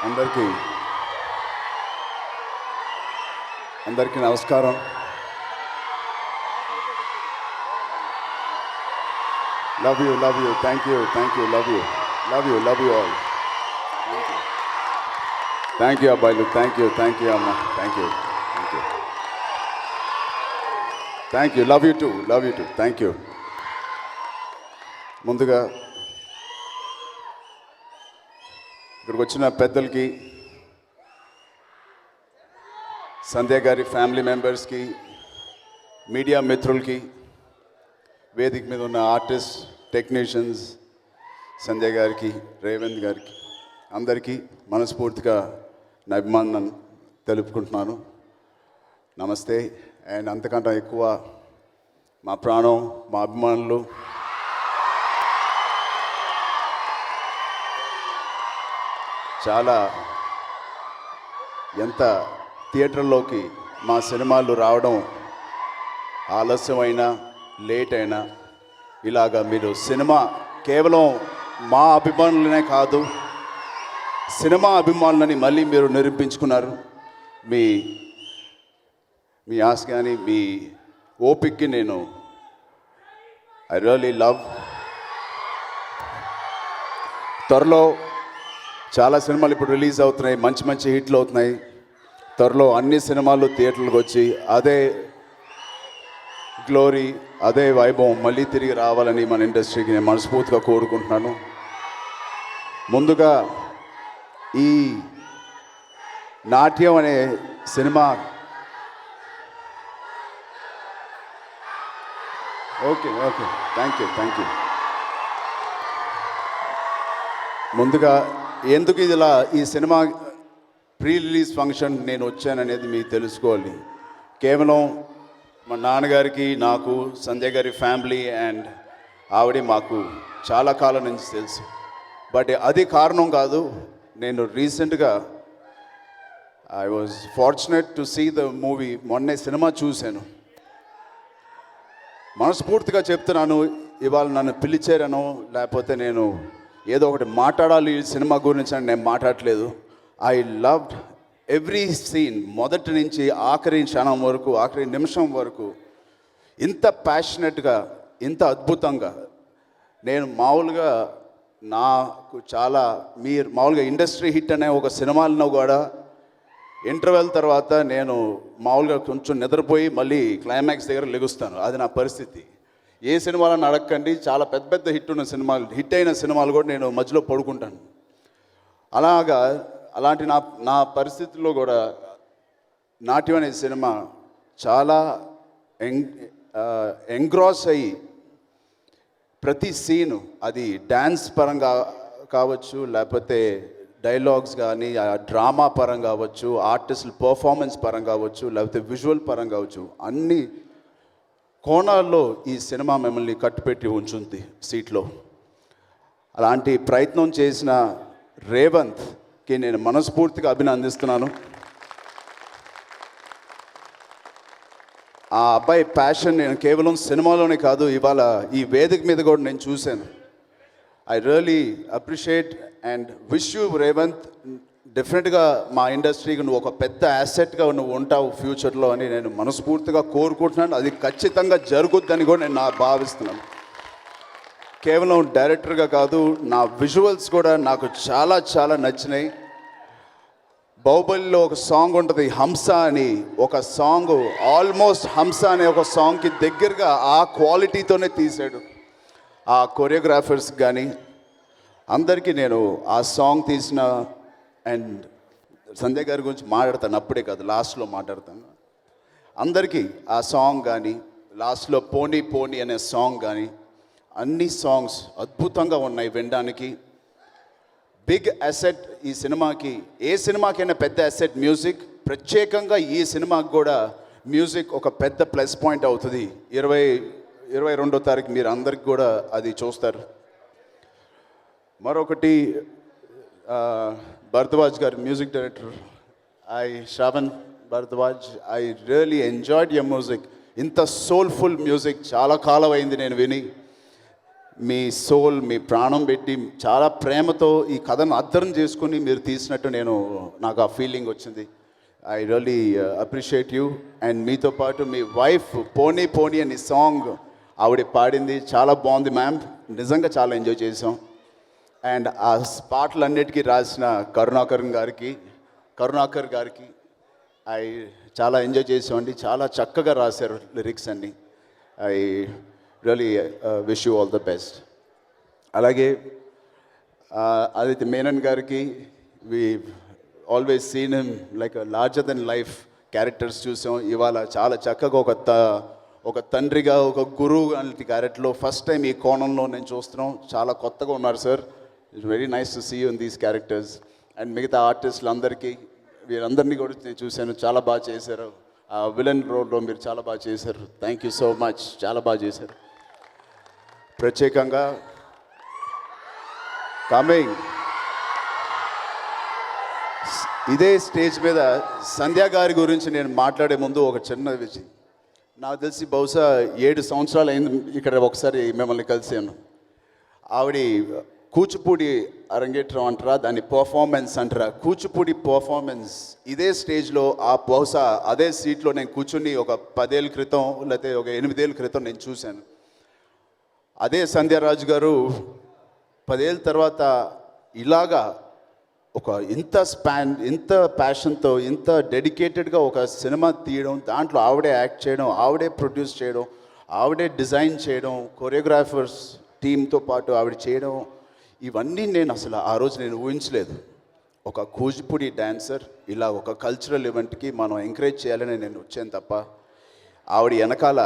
అందరికీ నమస్కారం. Love you thank you love you all. Thank you అబ్బాయిలు, థ్యాంక్ యూ అమ్మ, thank you love you two thank you. ముందుగా ఇక్కడికి వచ్చిన పెద్దలకి, సంధ్య గారి ఫ్యామిలీ మెంబర్స్కి, మీడియా మిత్రులకి, వేదిక మీద ఉన్న ఆర్టిస్ట్, టెక్నీషియన్స్, సంధ్య గారికి, రేవంత్ గారికి, అందరికీ మనస్ఫూర్తిగా నా అభిమానం తెలుపుకుంటున్నాను. నమస్తే. అండ్ అంతకంటే ఎక్కువ మా ప్రాణం, మా అభిమానులు, చాలా ఎంత థియేటర్లోకి మా సినిమాలు రావడం ఆలస్యమైనా, లేట్ అయినా, ఇలాగా మీరు సినిమా కేవలం మా అభిమానులనే కాదు, సినిమా అభిమానులని మళ్ళీ మీరు నిరూపించుకున్నారు. మీ ఆశ కానీ మీ ఓపిక్కి నేను ఐ రియల్లీ లవ్. త్వరలో చాలా సినిమాలు ఇప్పుడు రిలీజ్ అవుతున్నాయి, మంచి హిట్లు అవుతున్నాయి. త్వరలో అన్ని సినిమాలు థియేటర్లకు వచ్చి అదే గ్లోరీ, అదే వైభవం మళ్ళీ తిరిగి రావాలని మన ఇండస్ట్రీకి నేను మనస్ఫూర్తిగా కోరుకుంటున్నాను. ముందుగా ఈ నాట్యం అనే సినిమా ఓకే థ్యాంక్ యూ. ముందుగా ఎందుకు ఇలా ఈ సినిమా ప్రీ రిలీజ్ ఫంక్షన్ నేను వచ్చాననేది మీకు తెలుసుకోవాలి. కేవలం మా నాన్నగారికి, నాకు, సంధ్య గారి ఫ్యామిలీ అండ్ ఆవిడ మాకు చాలా కాలం నుంచి తెలుసు. బట్ అది కారణం కాదు. నేను రీసెంట్గా I was fortunate to see the movie. మొన్నే సినిమా చూశాను. మనస్ఫూర్తిగా చెప్తున్నాను, ఇవాళ నన్ను పిలిచారనో లేకపోతే నేను ఏదో ఒకటి మాట్లాడాలి ఈ సినిమా గురించి అని నేను మాట్లాడలేదు. I loved every scene. మొదటి నుంచి ఆఖరి క్షణం వరకు, ఆఖరి నిమిషం వరకు ఇంత ప్యాషనెట్గా, ఇంత అద్భుతంగా నేను మామూలుగా నాకు చాలా మీరు మామూలుగా ఇండస్ట్రీ హిట్ అనే ఒక సినిమాలను కూడా ఇంటర్వెల్ తర్వాత నేను మామూలుగా కొంచెం నిద్రపోయి మళ్ళీ క్లైమాక్స్ దగ్గర లెగుస్తాను. అది నా పరిస్థితి. ఏ సినిమాలను అడగకండి, చాలా పెద్ద హిట్ అయిన సినిమాలు కూడా నేను మధ్యలో పడుకుంటాను. అలాంటి నా పరిస్థితుల్లో కూడా నాట్యం అనే సినిమా చాలా ఎంగ్రాస్ అయ్యి ప్రతి సీను, అది డ్యాన్స్ పరంగా కావచ్చు, లేకపోతే డైలాగ్స్ కానీ డ్రామా పరంగా కావచ్చు, ఆర్టిస్టుల పర్ఫార్మెన్స్ పరంగా కావచ్చు, లేకపోతే విజువల్ పరంగా కావచ్చు, అన్ని కోణాల్లో ఈ సినిమా మిమ్మల్ని కట్టుపెట్టి ఉంచుంది సీట్లో. అలాంటి ప్రయత్నం చేసిన రేవంత్కి నేను మనస్ఫూర్తిగా అభినందిస్తున్నాను. ఆ అబ్బాయి ప్యాషన్ నేను కేవలం సినిమాలోనే కాదు, ఇవాళ ఈ వేదిక మీద కూడా నేను చూశాను. I really appreciate and wish you Revanth. డెఫినెట్గా మా ఇండస్ట్రీకి నువ్వు ఒక పెద్ద యాసెట్గా నువ్వు ఉంటావు ఫ్యూచర్లో అని నేను మనస్ఫూర్తిగా కోరుకుంటున్నాను. అది ఖచ్చితంగా జరుగుద్దని కూడా నేను భావిస్తున్నాను. కేవలం డైరెక్టర్గా కాదు, నా విజువల్స్ కూడా నాకు చాలా నచ్చినాయి. బాహుబలిలో ఒక సాంగ్ ఉంటుంది, హంస అని ఒక సాంగ్, ఆల్మోస్ట్ హంస అనే ఒక సాంగ్కి దగ్గరగా ఆ క్వాలిటీతోనే తీశాడు. ఆ కొరియోగ్రాఫర్స్ కానీ అందరికీ నేను ఆ సాంగ్ తీసిన అండ్ సంధ్య గారి గురించి మాట్లాడతాను, అప్పుడే కాదు లాస్ట్లో మాట్లాడతాను. అందరికీ ఆ సాంగ్ కానీ, లాస్ట్లో పోనీ పోనీ అనే సాంగ్ కానీ, అన్ని సాంగ్స్ అద్భుతంగా ఉన్నాయి వినడానికి. బిగ్ అసెట్ ఈ సినిమాకి. ఏ సినిమాకైనా పెద్ద అసెట్ మ్యూజిక్. ప్రత్యేకంగా ఈ సినిమాకి కూడా మ్యూజిక్ ఒక పెద్ద ప్లస్ పాయింట్ అవుతుంది. 22వ తారీఖు మీరు అందరికి కూడా అది చూస్తారు. మరొకటి భరద్వాజ్ గారు, music director, Shravan Bharadwaj, I really enjoyed your music. ఇంత సోల్ఫుల్ మ్యూజిక్ చాలా కాలం అయింది నేను విని. మీ సోల్, మీ ప్రాణం పెట్టి చాలా ప్రేమతో ఈ కథను అర్థం చేసుకుని మీరు తీసినట్టు నాకు ఆ ఫీలింగ్ వచ్చింది. I really appreciate you. And మీతో పాటు మీ వైఫ్ పోనీ పోనీ అని సాంగ్ ఆవిడ పాడింది, చాలా బాగుంది మ్యామ్, నిజంగా చాలా ఎంజాయ్ చేసాం. అండ్ ఆ పాటలన్నిటికీ రాసిన కరుణాకర్ గారికి చాలా ఎంజాయ్ చేసామండి. చాలా చక్కగా రాశారు లిరిక్స్ అన్నీ. I really wish you all the best. అలాగే ఆదిత్య మేనన్ గారికి, we always seen him like larger than life characters చూసాం. ఇవాళ చాలా చక్కగా ఒక తండ్రిగా, ఒక గురువు లాంటి క్యారెక్టర్లో ఫస్ట్ టైం ఈ కోణంలో నేను చూస్తున్నాం. చాలా కొత్తగా ఉన్నారు sir. It's very nice to see you in these characters. And మిగతా ఆర్టిస్టులందరికీ, వీరందరినీ కూడా నేను చూశాను, చాలా బాగా చేశారు. ఆ విలన్ రోల్లో మీరు చాలా బాగా చేశారు. థ్యాంక్ యూ సో మచ్, చాలా బాగా చేశారు. ప్రత్యేకంగా కమింగ్ ఇదే స్టేజ్ మీద సంధ్య గారి గురించి నేను మాట్లాడే ముందు ఒక చిన్న విషయం. నాకు తెలిసి బహుశా 7 సంవత్సరాలు అయింది ఇక్కడ ఒకసారి మిమ్మల్ని కలిసాను. ఆవిడ కూచిపూడి అరంగేట్రం అంటారా, దాన్ని పర్ఫార్మెన్స్ అంటారా, కూచిపూడి పర్ఫార్మెన్స్ ఇదే స్టేజ్లో బహుశా అదే సీట్లో నేను కూర్చుని ఒక 10 ఏళ్ళ క్రితం లేకపోతే ఒక 8 ఏళ్ళ క్రితం నేను చూశాను. అదే సంధ్యారాజు గారు 10 ఏళ్ళ తర్వాత ఇలాగా ఇంత ప్యాషన్తో, ఇంత డెడికేటెడ్గా ఒక సినిమా తీయడం, దాంట్లో ఆవిడే యాక్ట్ చేయడం, ఆవిడే ప్రొడ్యూస్ చేయడం, ఆవిడే డిజైన్ చేయడం, కొరియోగ్రాఫర్స్ టీంతో పాటు ఆవిడ చేయడం, ఇవన్నీ నేను అసలు ఆ రోజు నేను ఊహించలేదు. ఒక కూచిపూడి డ్యాన్సర్ ఇలా ఒక కల్చరల్ ఈవెంట్కి మనం ఎంకరేజ్ చేయాలని నేను వచ్చాను తప్ప, ఆవిడ వెనకాల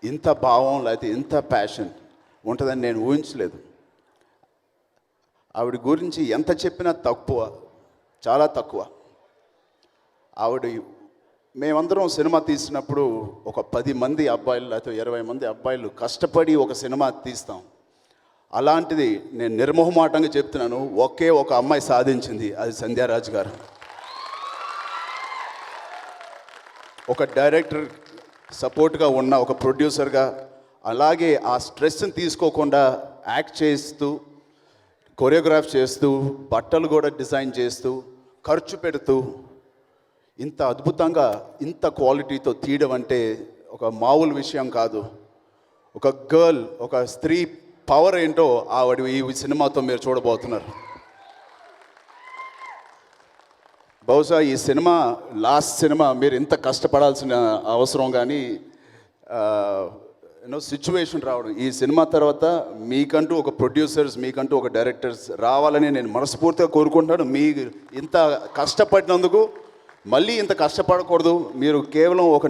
ఇంత భావం లేకపోతే ఇంత ప్యాషన్ ఉంటుందని నేను ఊహించలేదు. ఆవిడ గురించి ఎంత చెప్పినా తక్కువ, చాలా తక్కువ. మేమందరం సినిమా తీసినప్పుడు ఒక 10 మంది అబ్బాయిలు లేకపోతే 20 మంది అబ్బాయిలు కష్టపడి ఒక సినిమా తీస్తాం. అలాంటిది నేను నిర్మోహమాటంగా చెప్తున్నాను, ఒకే ఒక అమ్మాయి సాధించింది, అది సంధ్యారాజ్ గారు. ఒక డైరెక్టర్ సపోర్ట్గా ఉన్న ఒక ప్రొడ్యూసర్గా, అలాగే ఆ స్ట్రెస్ని తీసుకోకుండా యాక్ట్ చేస్తూ, కొరియోగ్రాఫ్ చేస్తూ, బట్టలు కూడా డిజైన్ చేస్తూ, ఖర్చు పెడుతూ, ఇంత అద్భుతంగా ఇంత క్వాలిటీతో తీయడం అంటే ఒక మామూలు విషయం కాదు. ఒక గర్ల్, ఒక స్త్రీ పవర్ ఏంటో ఆవిడ ఈ సినిమాతో మీరు చూడబోతున్నారు. బహుశా ఈ సినిమా లాస్ట్ సినిమా, మీరు ఇంత కష్టపడాల్సిన అవసరం కానీ సిచ్యువేషన్ రావడం, ఈ సినిమా తర్వాత మీకంటూ ఒక ప్రొడ్యూసర్స్, మీకంటూ ఒక డైరెక్టర్స్ రావాలని నేను మనస్ఫూర్తిగా కోరుకుంటున్నాను. మీరు ఇంత కష్టపడినందుకు మళ్ళీ ఇంత కష్టపడకూడదు. మీరు కేవలం ఒక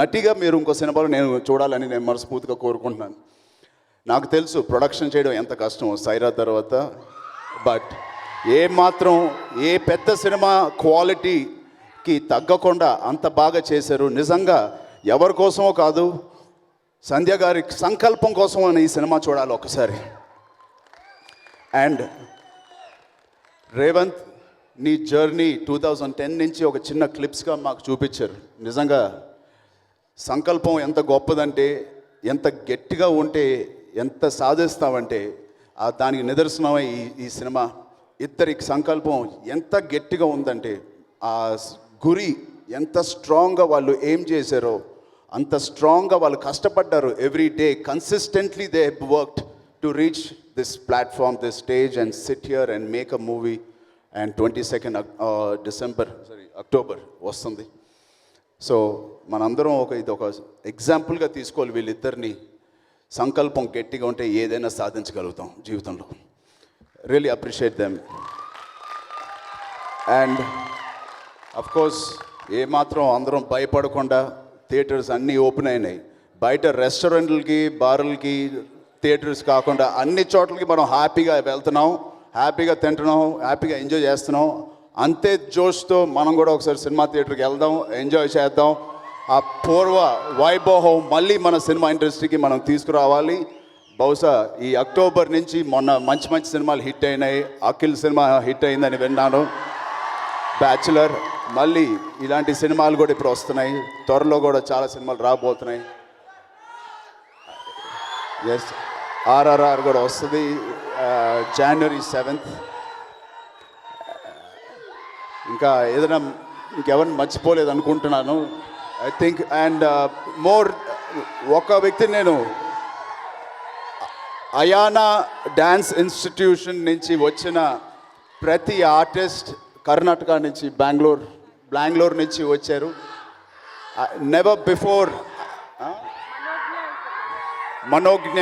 నటిగా మీరు ఇంకో సినిమాలో నేను చూడాలని నేను మనస్ఫూర్తిగా కోరుకుంటున్నాను. నాకు తెలుసు ప్రొడక్షన్ చేయడం ఎంత కష్టం సైరా తర్వాత, బట్ ఏ పెద్ద సినిమా క్వాలిటీకి తగ్గకుండా అంత బాగా చేశారు. నిజంగా ఎవరి కోసమో కాదు, సంధ్య గారి సంకల్పం కోసం అని ఈ సినిమా చూడాలి ఒకసారి. అండ్ రేవంత్, నీ జర్నీ 2010 నుంచి ఒక చిన్న క్లిప్స్గా మాకు చూపించారు. నిజంగా సంకల్పం ఎంత గొప్పదంటే, ఎంత గట్టిగా ఉంటే ఎంత సాధిస్తామంటే దానికి నిదర్శనమే ఈ సినిమా. ఇద్దరికి సంకల్పం ఎంత గట్టిగా ఉందంటే, ఆ గురి ఎంత స్ట్రాంగ్గా వాళ్ళు ఏం చేశారో అంత స్ట్రాంగ్గా వాళ్ళు కష్టపడ్డారు. Every day consistently they worked to reach this platform, this stage and SIT here and make a movie. And 22nd October వస్తుంది. సో మనందరం ఇది ఒక ఎగ్జాంపుల్గా తీసుకోవాలి. వీళ్ళిద్దరిని సంకల్పం గట్టిగా ఉంటే ఏదైనా సాధించగలుగుతాం జీవితంలో. Really appreciate them. And of course ఏమాత్రం అందరం భయపడకుండా థియేటర్స్ అన్నీ ఓపెన్ అయినాయి. బయట రెస్టారెంట్లకి, బార్లకి, థియేటర్స్ కాకుండా అన్ని చోట్లకి మనం హ్యాపీగా వెళ్తున్నాం, హ్యాపీగా తింటున్నాం, హ్యాపీగా ఎంజాయ్ చేస్తున్నాం. అంతే జోష్తో మనం కూడా ఒకసారి సినిమా థియేటర్కి వెళ్దాం, ఎంజాయ్ చేద్దాం. ఆ పూర్వ వైభవం మళ్ళీ మన సినిమా ఇండస్ట్రీకి మనం తీసుకురావాలి. బహుశా ఈ అక్టోబర్ నుంచి మొన్న మంచి మంచి సినిమాలు హిట్ అయినాయి. అఖిల్ సినిమా హిట్ అయిందని విన్నాను, బ్యాచులర్. మళ్ళీ ఇలాంటి సినిమాలు కూడా ఇప్పుడు వస్తున్నాయి. త్వరలో కూడా చాలా సినిమాలు రాబోతున్నాయి. ఎస్, ఆర్ఆర్ఆర్ కూడా వస్తుంది January 7th. ఇంకా ఏదైనా ఇంకెవరిని మర్చిపోలేదు అనుకుంటున్నాను ఐ థింక్. అండ్ మోర్ ఒక వ్యక్తి నేను అయానా డ్యాన్స్ ఇన్స్టిట్యూషన్ నుంచి వచ్చిన ప్రతి ఆర్టిస్ట్ కర్ణాటక నుంచి బెంగళూరు నుంచి వచ్చారు. Never before Manognya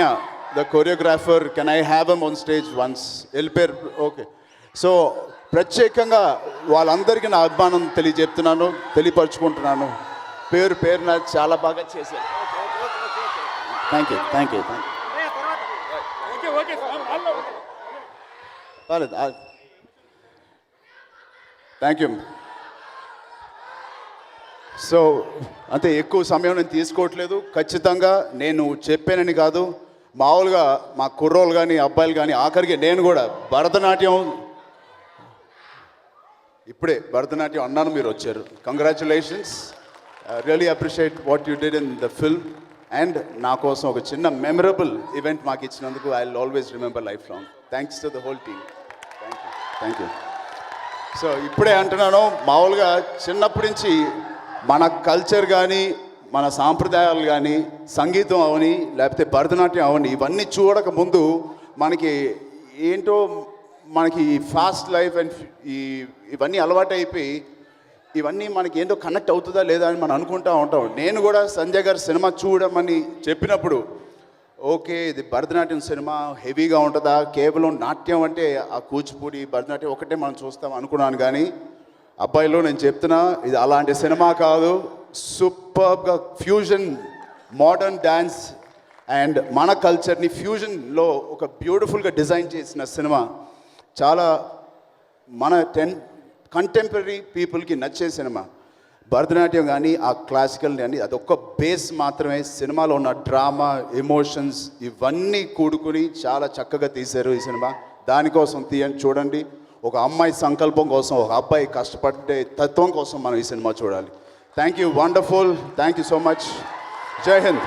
the choreographer, can I have em on stage once? వెళ్ళిపోయారు. ఓకే, సో ప్రత్యేకంగా వాళ్ళందరికీ నా అభిమానం తెలియపరుచుకుంటున్నాను. పేరున చాలా బాగా చేశారు. Thank you. Thank you. So అంతే, ఎక్కువ సమయం నేను తీసుకోవట్లేదు. ఖచ్చితంగా నేను చెప్పానని కాదు, మామూలుగా మా కుర్రోళ్ళు కానీ అబ్బాయిలు కానీ, ఆఖరికి నేను కూడా ఇప్పుడే భరతనాట్యం అన్నాను, మీరు వచ్చారు. Congratulations, really appreciate what you did in the film. And నా కోసం ఒక చిన్న మెమరబుల్ ఈవెంట్ మాకు ఇచ్చినందుకు I will always remember life long. Thanks to the whole team. Thank you. So ఇప్పుడే అంటున్నాను, మామూలుగా చిన్నప్పటి నుంచి మన కల్చర్ కానీ, మన సాంప్రదాయాలు కానీ, సంగీతం అవని లేకపోతే భరతనాట్యం అవని, ఇవన్నీ చూడక ముందు మనకి ఏంటో మనకి ఫాస్ట్ లైఫ్ అండ్ ఇవన్నీ అలవాటు అయిపోయి ఇవన్నీ మనకి ఏంటో కనెక్ట్ అవుతుందా లేదా అని మనం అనుకుంటూ ఉంటాం. నేను కూడా సంజయ్ గారు సినిమా చూడమని చెప్పినప్పుడు ఓకే, ఇది భరతనాట్యం సినిమా హెవీగా ఉంటుందా, కేవలం నాట్యం అంటే ఆ కూచిపూడి భరతనాట్యం ఒకటే మనం చూస్తాం అనుకున్నాను. కానీ అబ్బాయిలో నేను చెప్తున్నా, ఇది అలాంటి సినిమా కాదు. సూపర్గా ఫ్యూజన్, మోడర్న్ డ్యాన్స్ అండ్ మన కల్చర్ని ఫ్యూజన్లో ఒక బ్యూటిఫుల్గా డిజైన్ చేసిన సినిమా. చాలా మన కంటెంపరీ పీపుల్కి నచ్చే సినిమా. భరతనాట్యం కానీ ఆ క్లాసికల్ కానీ అదొక్క బేస్ మాత్రమే. సినిమాలో ఉన్న డ్రామా, ఎమోషన్స్ ఇవన్నీ కూడుకుని చాలా చక్కగా తీశారు ఈ సినిమా. దానికోసం చూడండి. ఒక అమ్మాయి సంకల్పం కోసం, ఒక అబ్బాయి కష్టపడే తత్వం కోసం మనం ఈ సినిమా చూడాలి. Thank you, wonderful, thank you so much. జై హింద్.